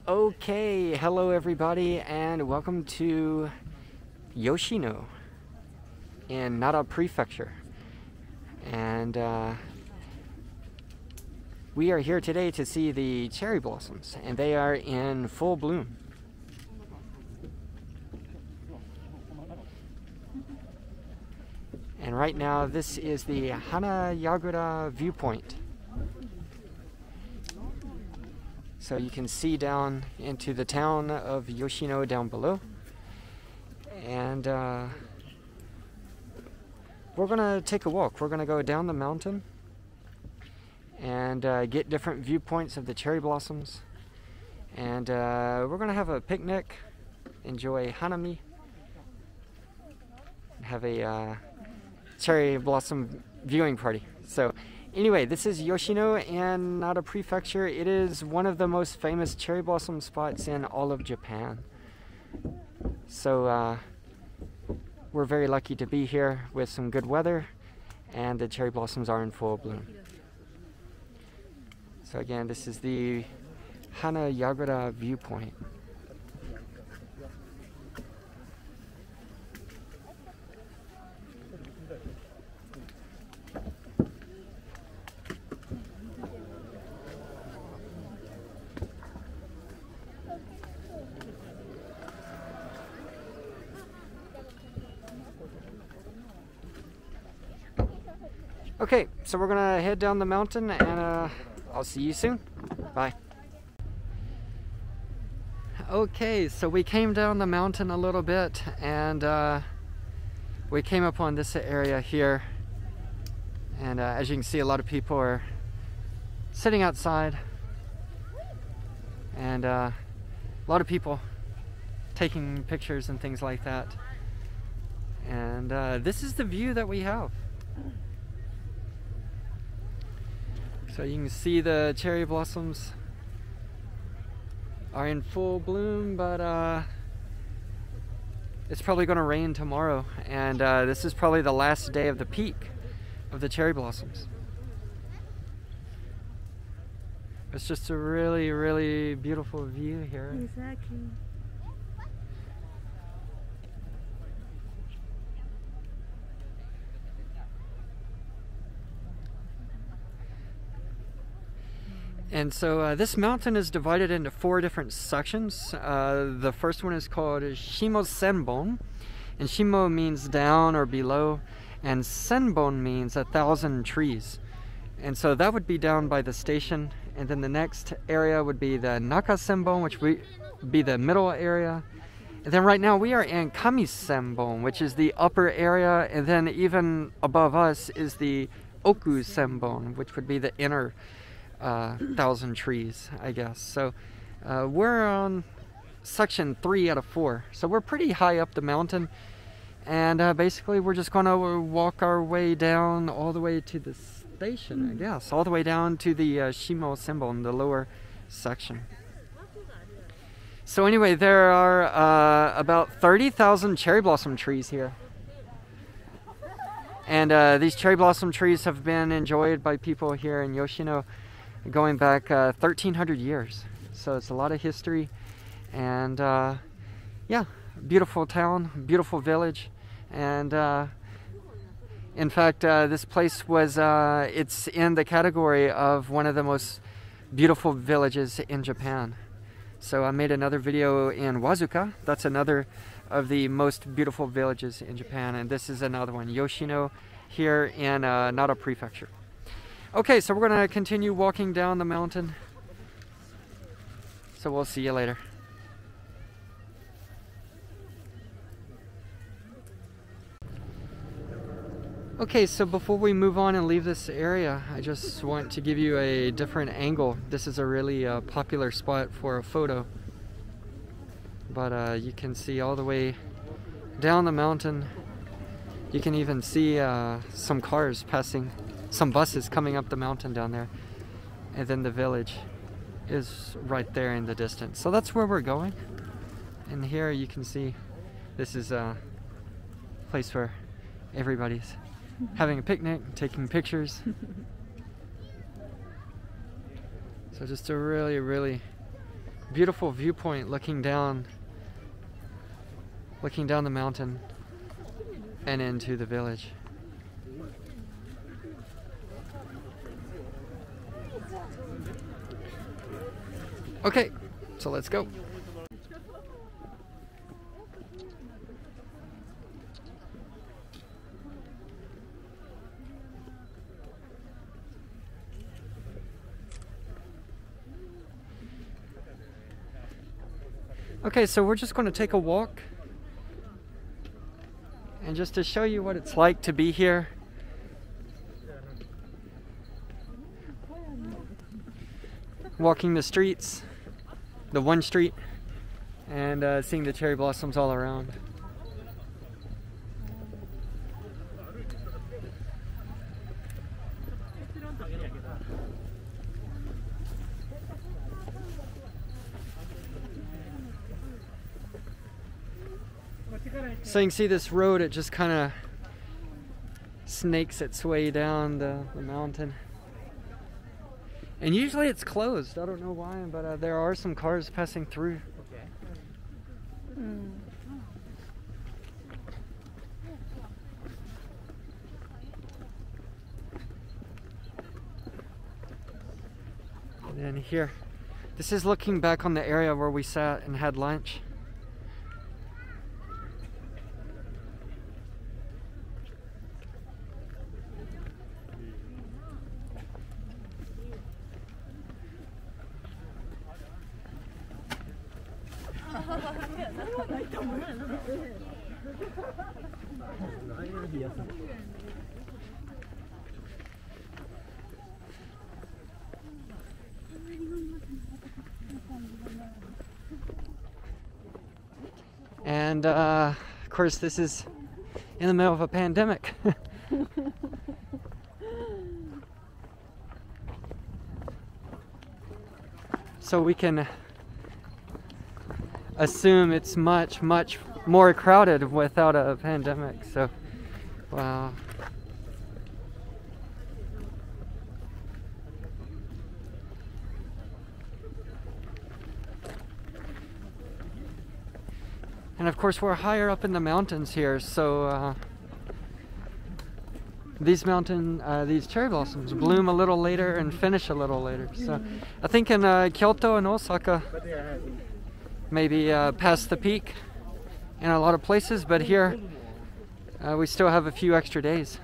Okay, hello everybody and welcome to Yoshino in Nara Prefecture. And we are here today to see the cherry blossoms, and they are in full bloom. And right now this is the Hanayagura Viewpoint. So you can see down into the town of Yoshino down below. And we're gonna take a walk. We're gonna go down the mountain and get different viewpoints of the cherry blossoms. And we're gonna have a picnic, enjoy hanami, have a cherry blossom viewing party. So anyway, this is Yoshino in Nara Prefecture. It is one of the most famous cherry blossom spots in all of Japan. So we're very lucky to be here with some good weather, and the cherry blossoms are in full bloom. So again, this is the Hanayagura Viewpoint. Okay, so we're gonna head down the mountain, and I'll see you soon. Bye. Okay, so we came down the mountain a little bit, and we came upon this area here, and as you can see, a lot of people are sitting outside, and a lot of people taking pictures and things like that. And this is the view that we have. So you can see the cherry blossoms are in full bloom, but it's probably going to rain tomorrow, and this is probably the last day of the peak of the cherry blossoms. It's just a really, really beautiful view here. Exactly. And so this mountain is divided into 4 different sections. The first one is called Shimo Senbon, and Shimo means down or below, and Senbon means 1,000 trees. And so that would be down by the station, and then the next area would be the Naka Sembon, which would be the middle area. And then right now we are in Kami Sembon, which is the upper area, and then even above us is the Oku Sembon, which would be the inner 1,000 trees, I guess. So we're on section 3 out of 4, so we're pretty high up the mountain, and basically we're just gonna walk our way down all the way to the station, I guess, all the way down to the Shimo Sembon, the lower section. So anyway, there are about 30,000 cherry blossom trees here, and these cherry blossom trees have been enjoyed by people here in Yoshino going back 1,300 years. So it's a lot of history, and yeah, beautiful town, beautiful village. And in fact, this place was, it's in the category of one of the most beautiful villages in Japan. So I made another video in Wazuka. That's another of the most beautiful villages in Japan, and this is another one, Yoshino, here in Nara Prefecture. Okay, so we're going to continue walking down the mountain. So we'll see you later. Okay, so before we move on and leave this area, I just want to give you a different angle. This is a really popular spot for a photo. But you can see all the way down the mountain. You can even see some cars passing. Some buses coming up the mountain down there, and then the village is right there in the distance. So that's where we're going. And here you can see this is a place where everybody's having a picnic, taking pictures. So just a really, really beautiful viewpoint looking down the mountain and into the village. Okay, so let's go. Okay, so we're just going to take a walk, and just to show you what it's like to be here. Walking the streets, the one street, and seeing the cherry blossoms all around. So you can see this road, it just kind of snakes its way down the mountain. And usually it's closed. I don't know why, but there are some cars passing through. And then here, this is looking back on the area where we sat and had lunch. And of course, this is in the middle of a pandemic. So we can assume it's much more crowded without a pandemic. So, wow. And of course we're higher up in the mountains here, so these cherry blossoms bloom a little later and finish a little later. So I think in Kyoto and Osaka, maybe past the peak in a lot of places, but here we still have a few extra days.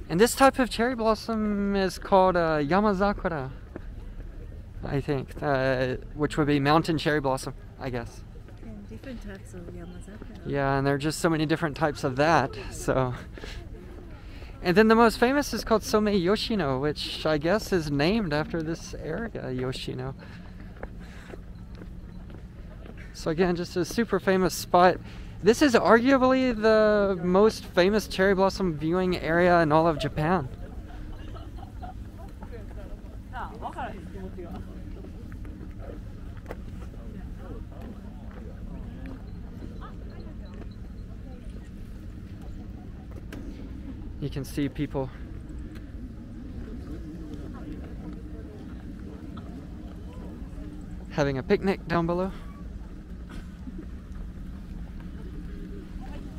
And this type of cherry blossom is called Yamasakura, I think, which would be mountain cherry blossom, I guess. Different types of Yamasakura. Yeah, and there are just so many different types of that. So, and then the most famous is called Some Yoshino, which I guess is named after this area, Yoshino. So again, just a super famous spot. This is arguably the most famous cherry blossom viewing area in all of Japan. You can see people having a picnic down below.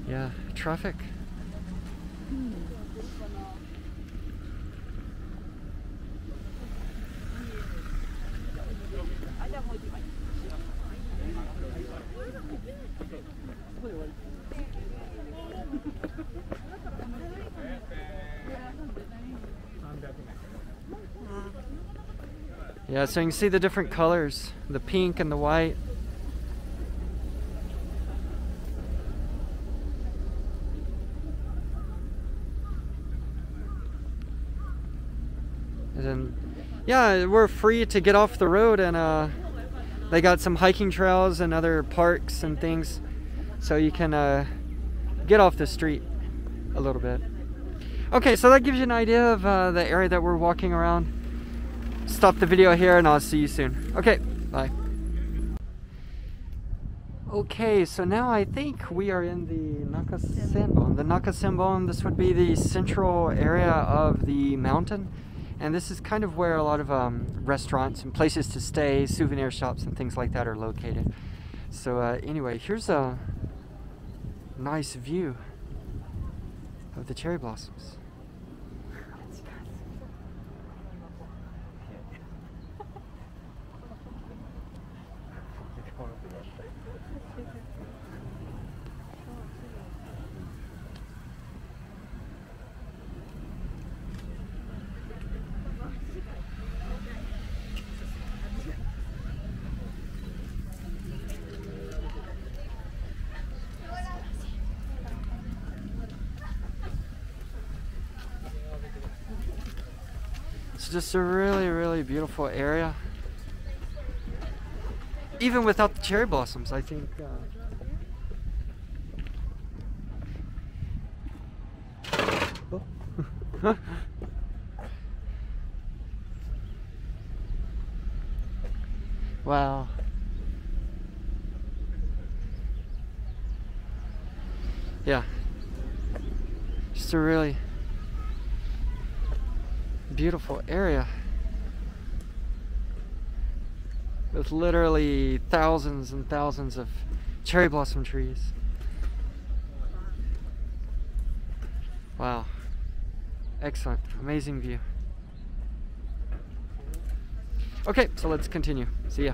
Yeah, traffic. Yeah, so you can see the different colors, the pink and the white. And then, yeah, we're free to get off the road, and they got some hiking trails and other parks and things, so you can get off the street a little bit. Okay, so that gives you an idea of the area that we're walking around. Stop the video here and I'll see you soon. Okay, bye. Okay, so now I think we are in the Naka Sembon. The Naka Sembon, this would be the central area of the mountain. And this is kind of where a lot of restaurants and places to stay, souvenir shops and things like that are located. So anyway, here's a nice view of the cherry blossoms. It's just a really, really beautiful area. Even without the cherry blossoms, I think. Oh. Wow. Yeah. Just a really beautiful area with literally thousands and thousands of cherry blossom trees. Wow. Excellent. Amazing view. Okay, so let's continue. See ya.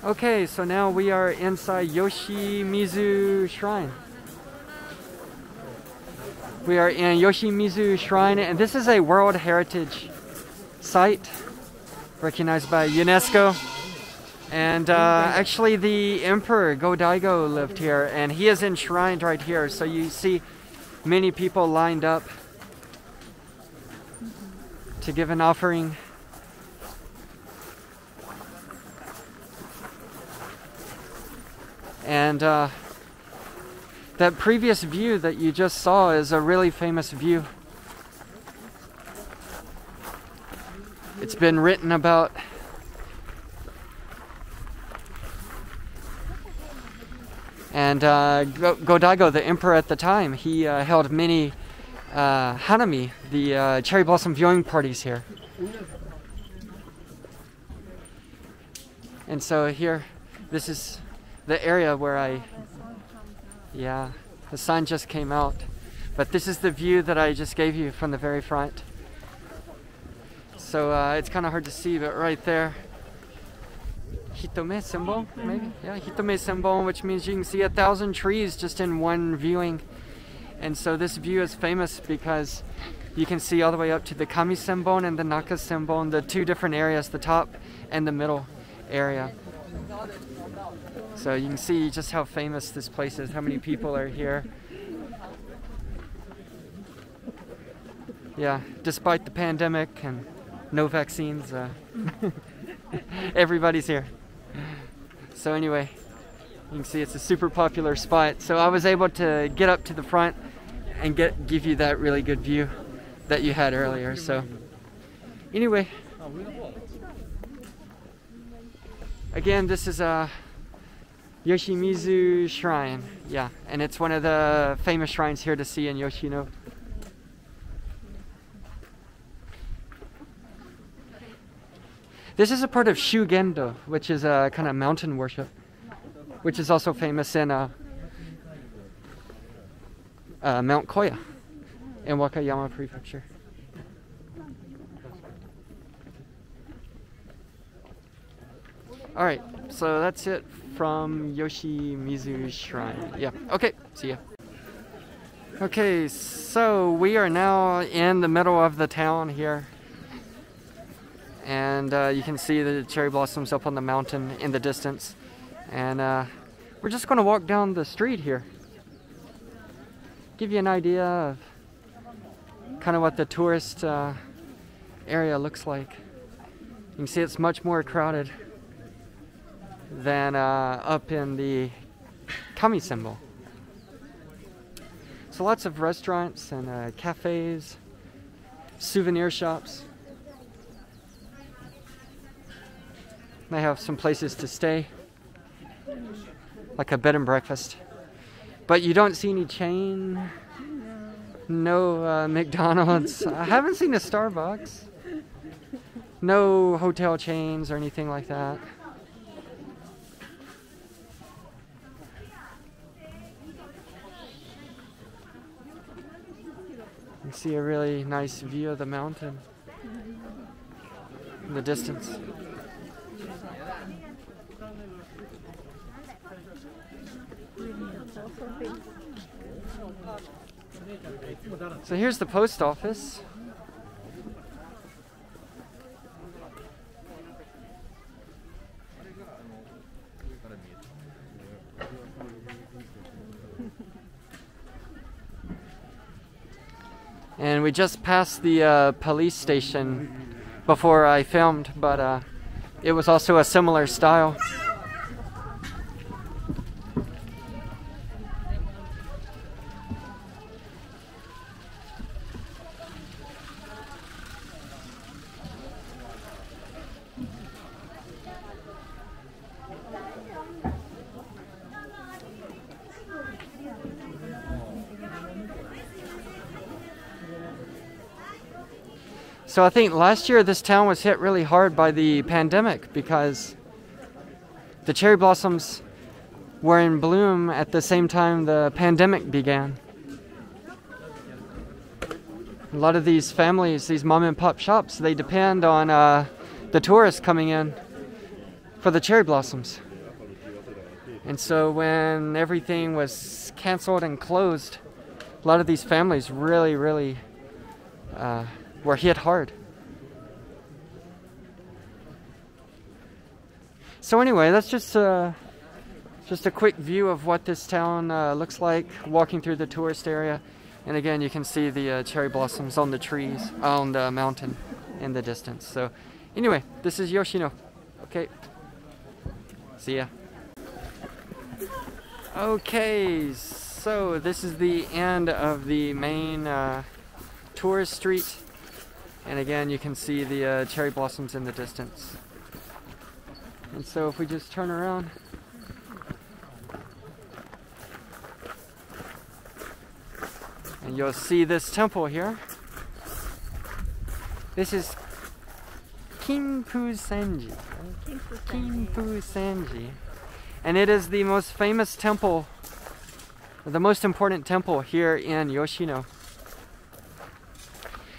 Okay, so now we are inside Yoshimizu Shrine. We are in Yoshimizu Shrine, and this is a World Heritage Site recognized by UNESCO. And actually the Emperor Go-Daigo lived here, and he is enshrined right here. So you see many people lined up to give an offering. And that previous view that you just saw is a really famous view. It's been written about. And Go-Daigo, the emperor at the time, he held many hanami, the cherry blossom viewing parties here. And so here, this is the area where the sun just came out. But this is the view that I just gave you from the very front. So it's kind of hard to see, but right there, Itome Sembon, maybe? Yeah, Itome Sembon, which means you can see 1,000 trees just in one viewing. And so this view is famous because you can see all the way up to the Kami Sembon and the Naka Sembon, the two different areas, the top and the middle area. So you can see just how famous this place is, how many people are here. Yeah, despite the pandemic and no vaccines, everybody's here. So anyway, you can see it's a super popular spot. So I was able to get up to the front and give you that really good view that you had earlier. So anyway, again, this is Yoshimizu Shrine. Yeah, and it's one of the famous shrines here to see in Yoshino. This is a part of Shugendo, which is a kind of mountain worship. which is also famous in Mount Koya in Wakayama Prefecture. Alright, so that's it from Yoshimizu Shrine. Yeah, okay, see ya. Okay, so we are now in the middle of the town here. And you can see the cherry blossoms up on the mountain in the distance. And we're just going to walk down the street here. Give you an idea of kind of what the tourist area looks like. You can see it's much more crowded than up in the Kami Sembon. So lots of restaurants and cafes, souvenir shops. They have some places to stay, like a bed and breakfast. But you don't see any chain, no McDonald's. I haven't seen a Starbucks. No hotel chains or anything like that. You see a really nice view of the mountain in the distance. So here's the post office. And we just passed the police station before I filmed, but it was also a similar style. So I think last year this town was hit really hard by the pandemic because the cherry blossoms were in bloom at the same time the pandemic began. A lot of these families, these mom and pop shops, they depend on the tourists coming in for the cherry blossoms. And so when everything was canceled and closed, a lot of these families really were hit hard. So anyway, that's just a quick view of what this town looks like, walking through the tourist area. And again, you can see the cherry blossoms on the trees, on the mountain in the distance. So anyway, this is Yoshino. Okay, see ya. Okay, so this is the end of the main tourist street. And again, you can see the cherry blossoms in the distance. And so if we just turn around, and you'll see this temple here. This is Kinpusenji. Kinpusenji. And it is the most famous temple, the most important temple here in Yoshino.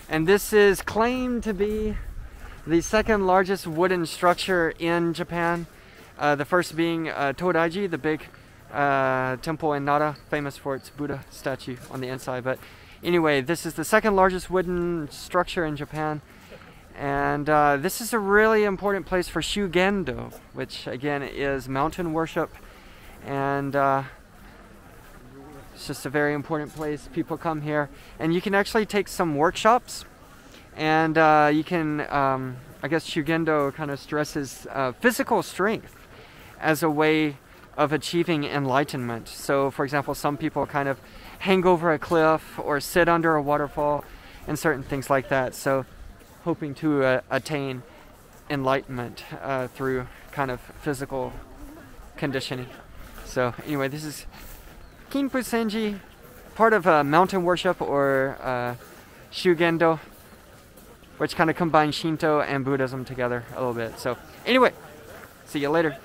And this is claimed to be the second largest wooden structure in Japan. The first being Todaiji, the big temple in Nara, famous for its Buddha statue on the inside. But anyway, this is the second largest wooden structure in Japan. And this is a really important place for Shugendo, which again is mountain worship. And it's just a very important place. People come here, and you can actually take some workshops, and you can, I guess Shugendo kind of stresses physical strength as a way of achieving enlightenment. So for example, some people kind of hang over a cliff or sit under a waterfall and certain things like that. So hoping to attain enlightenment through kind of physical conditioning. So anyway, this is Kinpusenji, part of mountain worship or Shugendo, which kind of combines Shinto and Buddhism together a little bit. So anyway, see you later.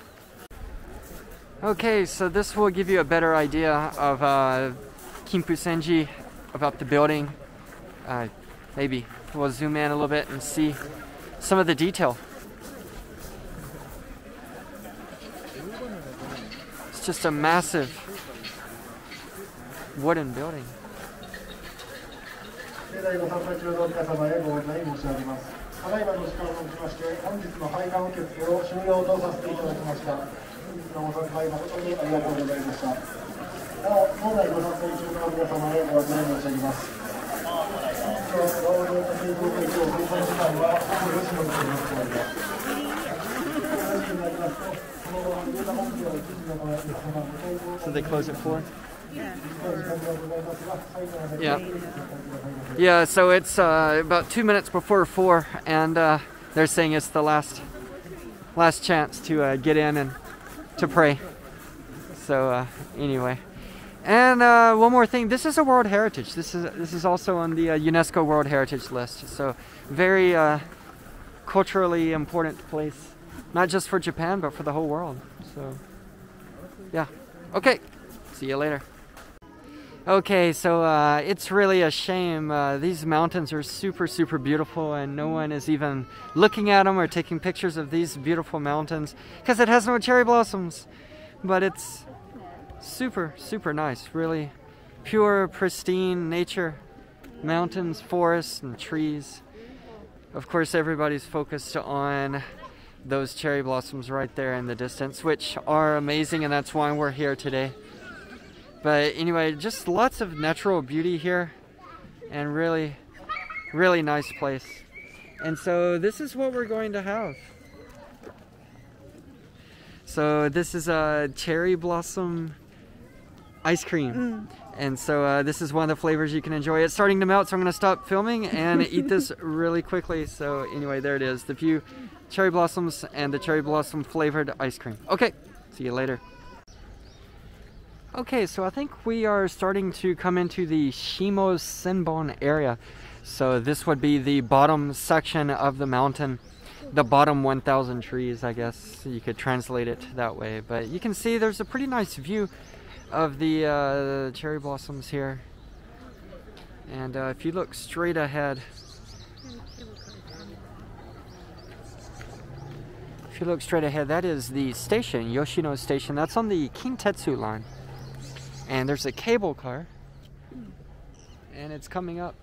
Okay, so this will give you a better idea of Kinpusenji, about the building. Maybe we'll zoom in a little bit and see some of the detail. It's just a massive wooden building. ただいまの時間をもちまして、本日の拝観受付を終了とさせていただきました。本日のご参拝誠にありがとうございました。なお、本来ご参拝中の皆様へご案内申し上げます。今日、労働と経済的を振り込む時間は、午後4時のとなっております。4時になりますと、その後、上田本部を1時の皆様ご対応。 So they close at 4? Yeah. Yeah, so it's about 2 minutes before 4, and they're saying it's the last chance to get in and to pray. So anyway, and one more thing. This is a World Heritage. This is also on the UNESCO World Heritage list. So very culturally important place, not just for Japan but for the whole world. So yeah. Okay. See you later. Okay, so it's really a shame. These mountains are super, super beautiful, and no one is even looking at them or taking pictures of these beautiful mountains because it has no cherry blossoms. But it's super, super nice. Really pure, pristine nature. Mountains, forests, and trees. Of course, everybody's focused on those cherry blossoms right there in the distance, which are amazing, and that's why we're here today. But anyway, just lots of natural beauty here, and really, really nice place. And so this is what we're going to have. So this is a cherry blossom ice cream. And so this is one of the flavors you can enjoy. It's starting to melt, so I'm going to stop filming and eat this really quickly. So anyway, there it is. The few cherry blossoms and the cherry blossom flavored ice cream. Okay, see you later. Okay, so I think we are starting to come into the Shimo Senbon area. So this would be the bottom section of the mountain, the bottom 1,000 trees, I guess you could translate it that way. But you can see there's a pretty nice view of the cherry blossoms here. And if you look straight ahead, that is the station, Yoshino Station. That's on the Kintetsu line. And there's a cable car, and it's coming up.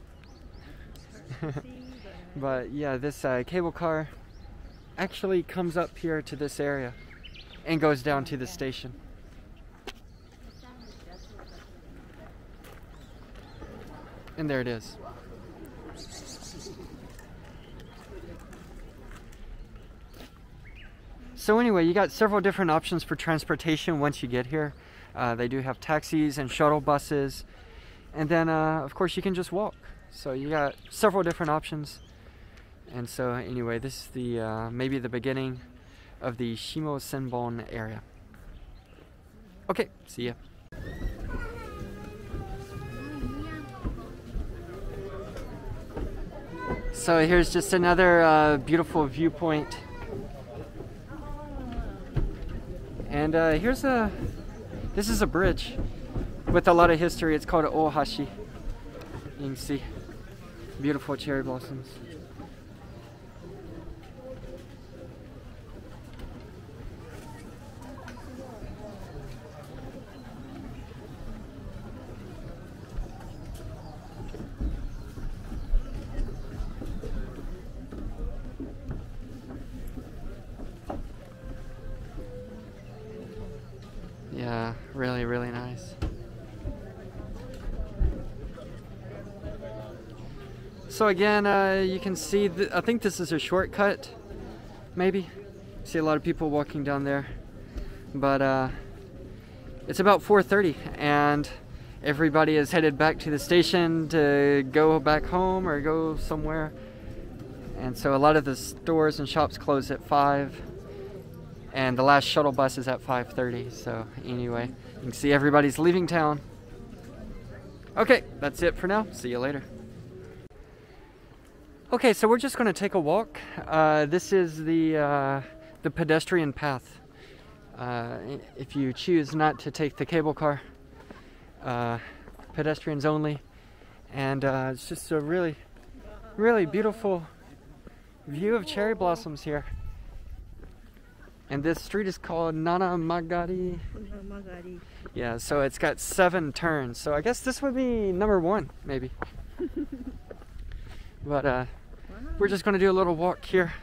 But yeah, this cable car actually comes up here to this area and goes down to the station. And there it is. So anyway, you got several different options for transportation once you get here. They do have taxis and shuttle buses, and then of course you can just walk. So you got several different options. And so anyway, this is the maybe the beginning of the Shimo Senbon area. Okay, see ya. So here's just another beautiful viewpoint. And this is a bridge with a lot of history. It's called Ohashi. You can see beautiful cherry blossoms. Yeah, really, really nice. So again, you can see, I think this is a shortcut, maybe. See a lot of people walking down there. But it's about 4:30 and everybody is headed back to the station to go back home or go somewhere. And so a lot of the stores and shops close at 5. And the last shuttle bus is at 5:30. So anyway, you can see everybody's leaving town. Okay, that's it for now. See you later. Okay, so we're just going to take a walk. This is the pedestrian path if you choose not to take the cable car, pedestrians only, and it's just a really, really beautiful view of cherry blossoms here. And this street is called Hanayagura. Yeah, so it's got 7 turns. So I guess this would be number 1, maybe. But we're just going to do a little walk here.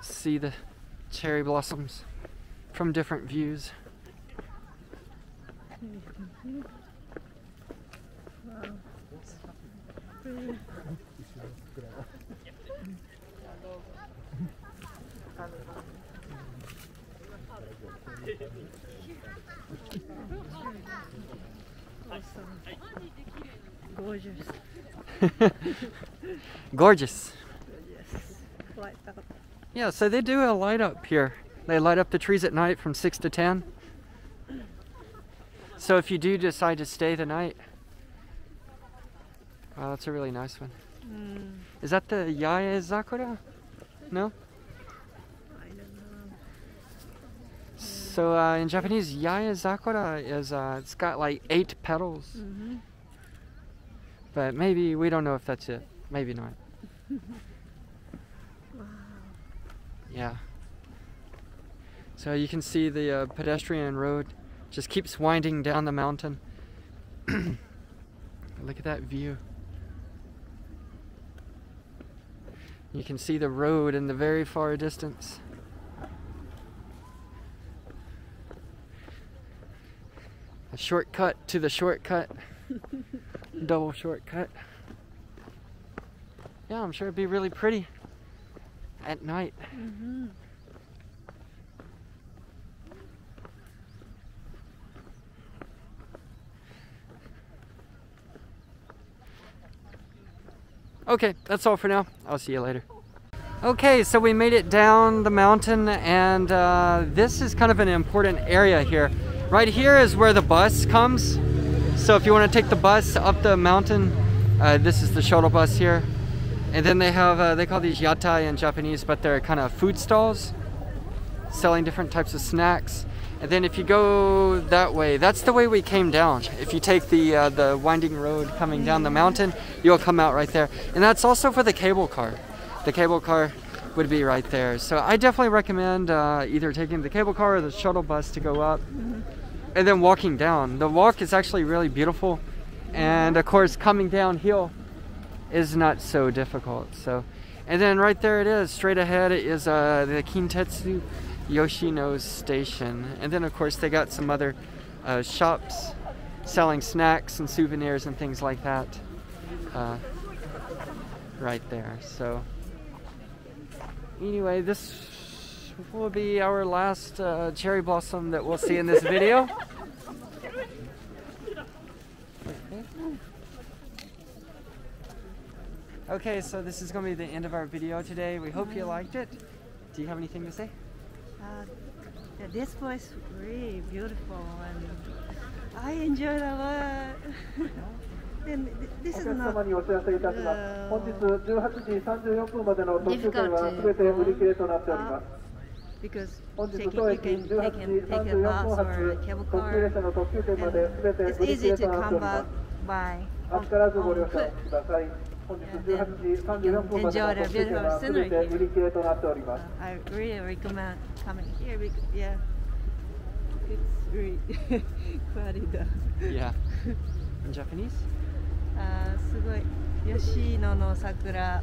See the cherry blossoms from different views. Gorgeous. Gorgeous. Quite. Yeah, so they do a light up here. They light up the trees at night from 6 to 10. So if you do decide to stay the night, wow, that's a really nice one. Is that the Hanayagura? No? I don't know. So in Japanese, Hanayagura is it's got like 8 petals. But maybe we don't know if that's it. Maybe not. Wow. Yeah. So you can see the pedestrian road just keeps winding down the mountain. Look at that view. You can see the road in the very far distance. A shortcut to the shortcut. Double shortcut. Yeah, I'm sure it'd be really pretty at night. Okay, that's all for now. I'll see you later. Okay, so we made it down the mountain, and this is kind of an important area here. Right here is where the bus comes. So if you want to take the bus up the mountain, this is the shuttle bus here. And then they have, they call these yatai in Japanese, but they're kind of food stalls selling different types of snacks. And then if you go that way, that's the way we came down. If you take the winding road coming down the mountain, you'll come out right there. And that's also for the cable car. The cable car would be right there. So I definitely recommend either taking the cable car or the shuttle bus to go up. And then walking down. The walk is actually really beautiful. And of course, coming downhill is not so difficult. So, and then right there it is. Straight ahead is the Kinpusenji Yoshino Station. And then of course they got some other shops selling snacks and souvenirs and things like that right there. So anyway, this will be our last cherry blossom that we'll see in this video. Okay, so this is going to be the end of our video today. We hope you liked it. Do you have anything to say? This place really beautiful, and I enjoyed a lot. And this is not difficult because you can take a bus or a cable car, and it's easy to come back by on foot. Enjoy the beautiful scenery here. I really recommend coming here because, yeah, it's really quality. Yeah. In Japanese? すごい吉野の桜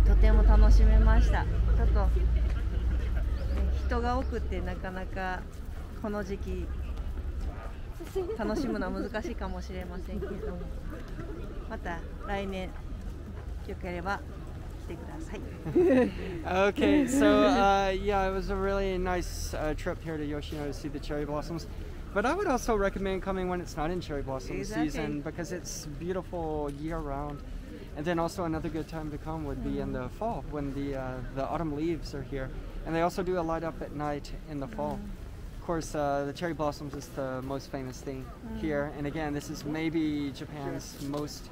とても楽しめました。ちょっと、人が多くてなかなかこの時期楽しむのは難しいかもしれませんけど、また来年よければ来てください。Okay, so yeah, it was a really nice trip here to Yoshino to see the cherry blossoms. But I would also recommend coming when it's not in cherry blossom season because it's beautiful year round. And then also another good time to come would be in the fall when the autumn leaves are here. And they also do a light up at night in the fall. Of course, the cherry blossoms is the most famous thing here. And again, this is maybe Japan's most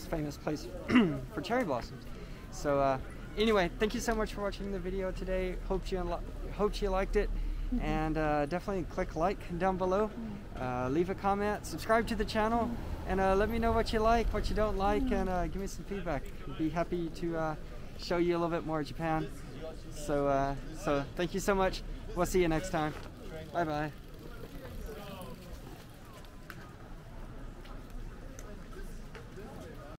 famous place for cherry blossoms. So anyway, thank you so much for watching the video today. Hope you liked it, and definitely click like down below, leave a comment, subscribe to the channel, and let me know what you like, what you don't like, and give me some feedback. I'd be happy to show you a little bit more of Japan. So thank you so much. We'll see you next time. Bye bye.